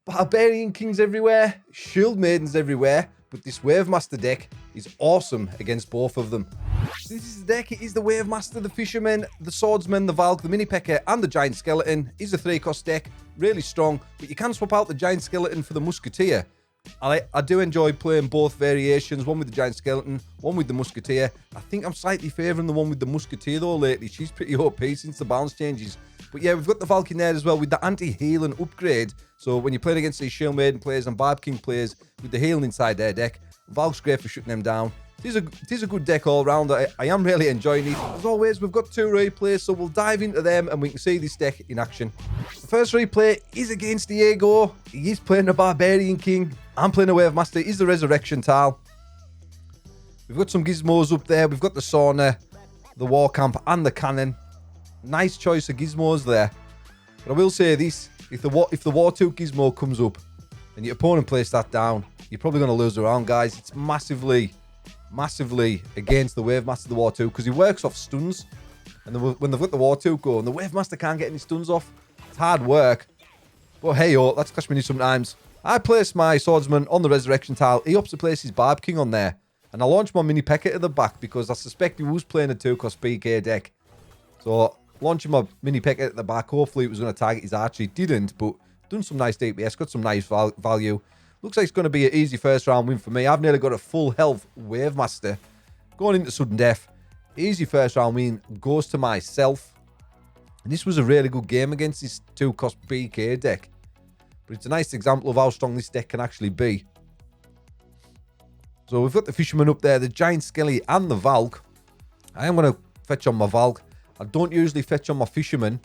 Barbarian Kings everywhere, Shield Maidens everywhere, but this Wave Master deck is awesome against both of them. This is the deck. It is the Wave Master, the Fisherman, the Swordsman, the Valk, the Mini P.E.K.K.A, and the Giant Skeleton. It's a 3-cost deck, really strong, but you can swap out the Giant Skeleton for the Musketeer. I do enjoy playing both variations, one with the Giant Skeleton, one with the Musketeer. I think I'm slightly favouring the one with the Musketeer though lately. She's pretty OP since the balance changes. But yeah, we've got the Valk in there as well with the anti-healing upgrade. So when you're playing against these Shield Maiden players and Barb King players with the healing inside their deck, Valk's great for shutting them down. It is a good deck all round. I am really enjoying it. As always, we've got 2 replays, so we'll dive into them and we can see this deck in action. The first replay is against Diego. He is playing the Barbarian King. I'm playing a Wave Master. He's the Resurrection Tile. We've got some gizmos up there. We've got the sauna, the war camp, and the cannon. Nice choice of gizmos there. But I will say this, if the War 2 gizmo comes up and your opponent plays that down, you're probably going to lose the round, guys. It's massively against the Wave Master, the War 2, because he works off stuns. And when they've got the War 2 going, the Wave Master can't get any stuns off. It's hard work. But hey, that's Clash Minis sometimes. I place my Swordsman on the Resurrection Tile. He opts to place his Barb King on there. And I launch my Mini P.E.K.K.A to the back because I suspect he was playing a 2-cost PK deck. So, launching my Mini P.E.K.K.A at the back, hopefully it was going to target his archery. It didn't, but done some nice DPS, got some nice value. Looks like it's going to be an easy first round win for me. I've nearly got a full health Wave Master. Going into sudden death. Easy first round win goes to myself. And this was a really good game against this 2-cost PK deck. But it's a nice example of how strong this deck can actually be. So we've got the Fisherman up there, the Giant Skelly and the Valk. I am going to fetch on my Valk. I don't usually fetch on my Fisherman.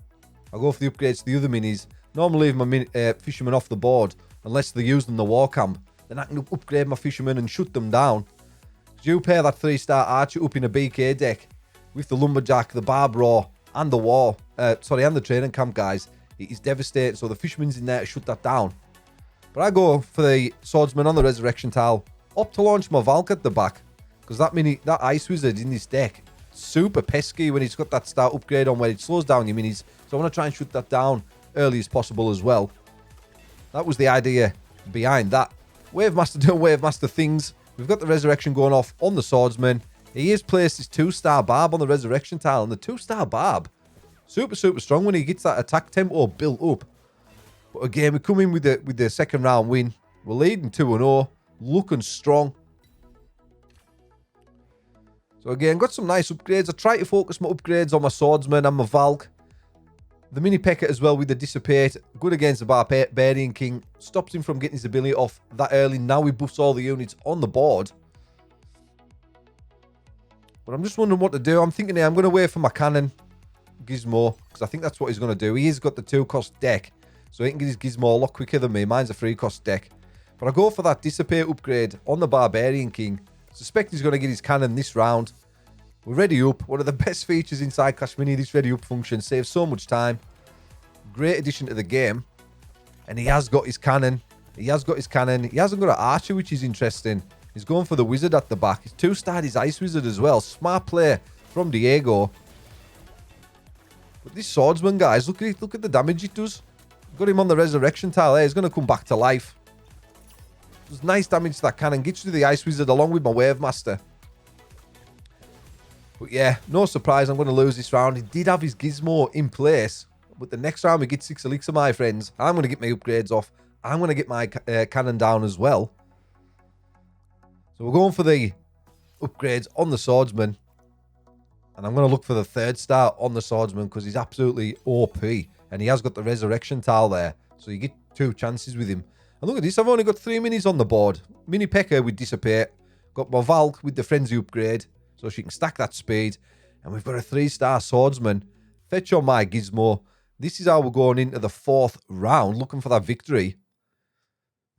I go for the upgrades to the other minis. Normally leave my Fisherman off the board unless they're using the war camp. Then I can upgrade my Fisherman and shut them down. Because you pair that 3-star Archer up in a BK deck with the Lumberjack, the Barbara, and the War. And the training camp, guys. It is devastating. So the Fisherman's in there to shut that down. But I go for the Swordsman on the Resurrection Tile. Opt to launch my Valk at the back. Because that Ice Wizard in this deck, super pesky when he's got that start upgrade on where it slows down your minis. So I want to try and shoot that down early as possible as well. That was the idea behind that. Wave Master doing Wave Master things. We've got the Resurrection going off on the Swordsman. He has placed his 2-star Barb on the Resurrection Tile. And the 2-star Barb, super strong when he gets that attack tempo built up. But again, we come in with the second round win. We're leading 2-0. Looking strong. So again, got some nice upgrades. I try to focus my upgrades on my Swordsman and my Valk. The Mini P.E.K.K.A as well with the Dissipate. Good against the Barbarian King. Stops him from getting his ability off that early. Now he buffs all the units on the board. But I'm just wondering what to do. I'm thinking here, I'm going to wait for my cannon gizmo. Because I think that's what he's going to do. He has got the 2-cost deck. So he can get his gizmo a lot quicker than me. Mine's a 3-cost deck. But I go for that Dissipate upgrade on the Barbarian King. Suspect he's going to get his cannon this round. We're ready up. One of the best features inside Clash Mini, this ready up function. Saves so much time. Great addition to the game. And he has got his cannon. He hasn't got an archer, which is interesting. He's going for the wizard at the back. He's 2-starred his Ice Wizard as well. Smart play from Diego. But this Swordsman, guys, look at it. Look at the damage it does. Got him on the Resurrection Tile there. He's going to come back to life. Does nice damage to that cannon. Gets rid of the Ice Wizard along with my Wave Master. But yeah, no surprise I'm going to lose this round. He did have his gizmo in place. But the next round we get 6 elixir, my friends. I'm going to get my upgrades off. I'm going to get my cannon down as well. So we're going for the upgrades on the Swordsman. And I'm going to look for the 3rd star on the Swordsman because he's absolutely OP. And he has got the Resurrection Tile there. So you get 2 chances with him. And look at this, I've only got 3 minis on the board. Mini P.E.K.K.A with Dissipate. Got my Valk with the Frenzy upgrade. So she can stack that speed. And we've got a 3-star Swordsman. Fetch on my gizmo. This is how we're going into the 4th round. Looking for that victory.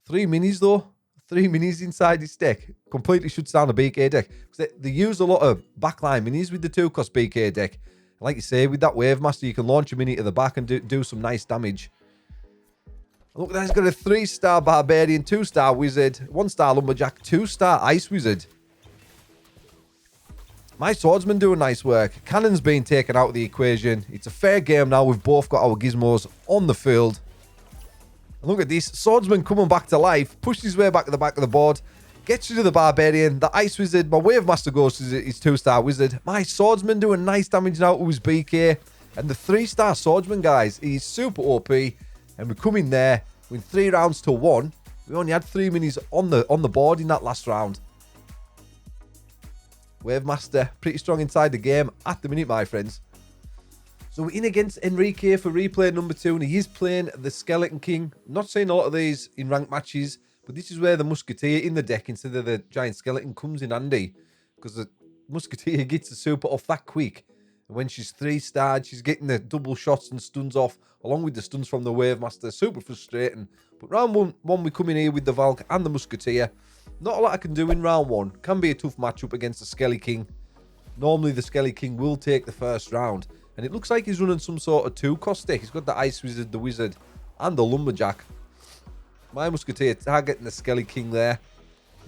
3 minis though. 3 minis inside this deck. Completely shuts down the BK deck. Because they use a lot of backline minis with the 2-cost BK deck. Like you say, with that Wave Master, you can launch a mini to the back and do some nice damage. Look at that, he's got a 3-star Barbarian, 2-star Wizard, 1-star Lumberjack, 2-star Ice Wizard. My Swordsman doing nice work. Cannon's being taken out of the equation. It's a fair game now. We've both got our gizmos on the field. And look at this. Swordsman coming back to life. Pushed his way back to the back of the board. Gets rid of the Barbarian. The Ice Wizard. My Wave Master goes to his 2-star Wizard. My Swordsman doing nice damage now to his BK. And the 3-star Swordsman, guys, he's super OP. And we come in there, win 3 rounds to 1. We only had 3 minis on the board in that last round. Wave Master, pretty strong inside the game at the minute, my friends. So we're in against Enrique for replay number 2, and he is playing the Skeleton King. Not seeing a lot of these in ranked matches, but this is where the Musketeer in the deck instead of the Giant Skeleton comes in handy, because the Musketeer gets the super off that quick. And when she's 3-starred, she's getting the double shots and stuns off, along with the stuns from the Wave Master. Super frustrating. But round one we come in here with the Valk and the Musketeer. Not a lot I can do in round 1. Can be a tough matchup against the Skelly King. Normally the Skelly King will take the first round. And it looks like he's running some sort of 2-cost deck. He's got the Ice Wizard, the Wizard, and the Lumberjack. My Musketeer targeting the Skelly King there.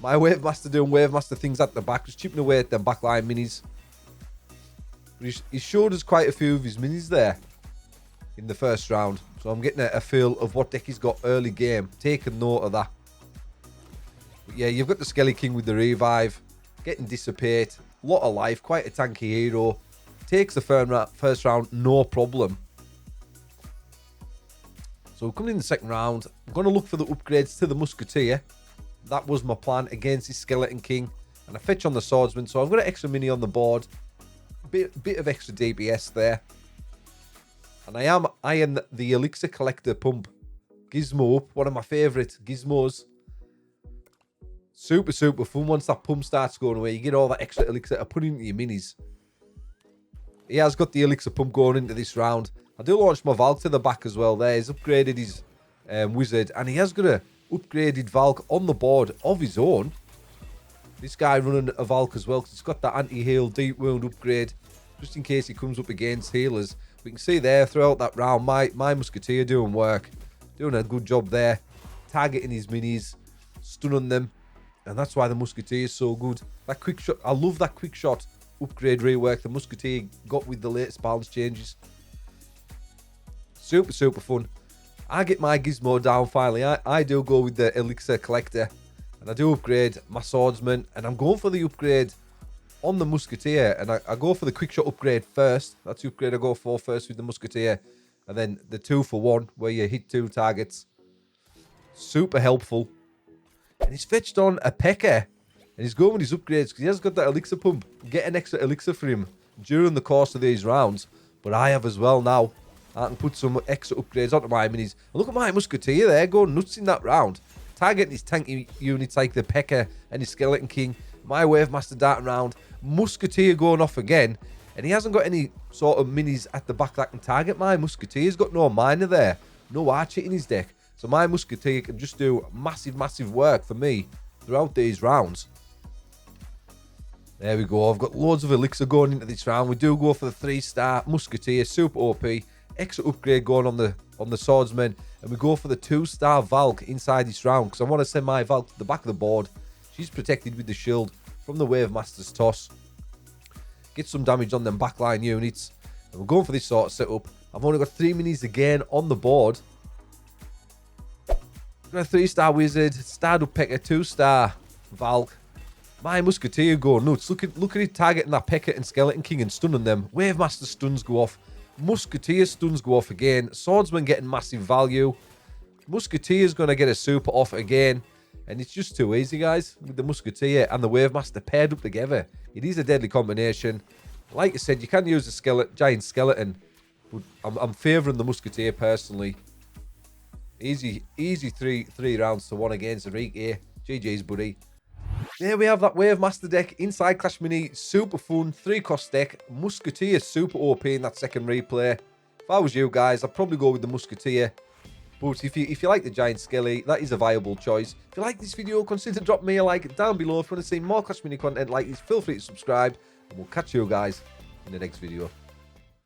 My Wave Master doing Wave Master things at the back. Just chipping away at them backline minis. But he showed us quite a few of his minis there in the first round. So I'm getting a feel of what deck he's got early game. Taking note of that. But yeah, you've got the Skelly King with the revive. Getting Dissipate. A lot of life. Quite a tanky hero. Takes the first round, no problem. So coming in the second round, I'm going to look for the upgrades to the Musketeer. That was my plan against the Skeleton King. And I fetch on the Swordsman, so I've got an extra mini on the board. Bit of extra DPS there. And I am eyeing the Elixir Collector pump. Gizmo up, one of my favourite gizmos. Super, super fun. Once that pump starts going away, you get all that extra Elixir to put into your minis. He has got the Elixir pump going into this round. I do launch my Valk to the back as well there. He's upgraded his Wizard. And he has got a upgraded Valk on the board of his own. This guy running a Valk as well, because he's got that anti-heal deep wound upgrade. Just in case he comes up against healers. We can see there throughout that round, my Musketeer doing work. Doing a good job there. Targeting his minis. Stunning them. And that's why the Musketeer is so good. That quick shot, I love that quick shot upgrade rework the Musketeer got with the latest balance changes. Super, super fun. I get my gizmo down finally. I do go with the Elixir Collector. And I do upgrade my Swordsman. And I'm going for the upgrade on the Musketeer. And I go for the quick shot upgrade first. That's the upgrade I go for first with the Musketeer. And then the 2-for-1 where you hit 2 targets. Super helpful. And he's fetched on a P.E.K.K.A. And he's going with his upgrades because he has got that Elixir pump. Get an extra Elixir for him during the course of these rounds. But I have as well now. I can put some extra upgrades onto my minis. And look at my Musketeer there going nuts in that round. Targeting his tanky units like the P.E.K.K.A. and his Skeleton King. My Wave Master darting around. Musketeer going off again. And he hasn't got any sort of minis at the back that can target my Musketeer. He's got no miner there. No archer in his deck. So my Musketeer can just do massive, massive work for me throughout these rounds. There we go. I've got loads of Elixir going into this round. We do go for the 3-star Musketeer. Super OP. Extra upgrade going on the Swordsman. And we go for the 2-star Valk inside this round. Because I want to send my Valk to the back of the board. She's protected with the shield from the Wave Master's toss. Get some damage on them backline units. And we're going for this sort of setup. I've only got 3 minis again on the board. Got a 3-star Wizard. Starred up P.E.K.K.A. 2-star Valk. My Musketeer go nuts. Look at it targeting that P.E.K.K.A. and Skeleton King and stunning them. Wave Master stuns go off. Musketeer stuns go off again. Swordsman getting massive value. Musketeer's going to get a super off again. And it's just too easy, guys. With the Musketeer and the Wave Master paired up together. It is a deadly combination. Like I said, you can use the Giant Skeleton. But I'm favouring the Musketeer personally. Easy 3 rounds to 1 against Enrique. GG's, buddy. There we have that Wave Master deck inside Clash Mini. Super fun, 3-cost deck. Musketeer super OP in that second replay. If I was you guys, I'd probably go with the Musketeer. But if you like the Giant Skelly, that is a viable choice. If you like this video, consider dropping me a like down below. If you want to see more Clash Mini content like this, feel free to subscribe. And we'll catch you guys in the next video.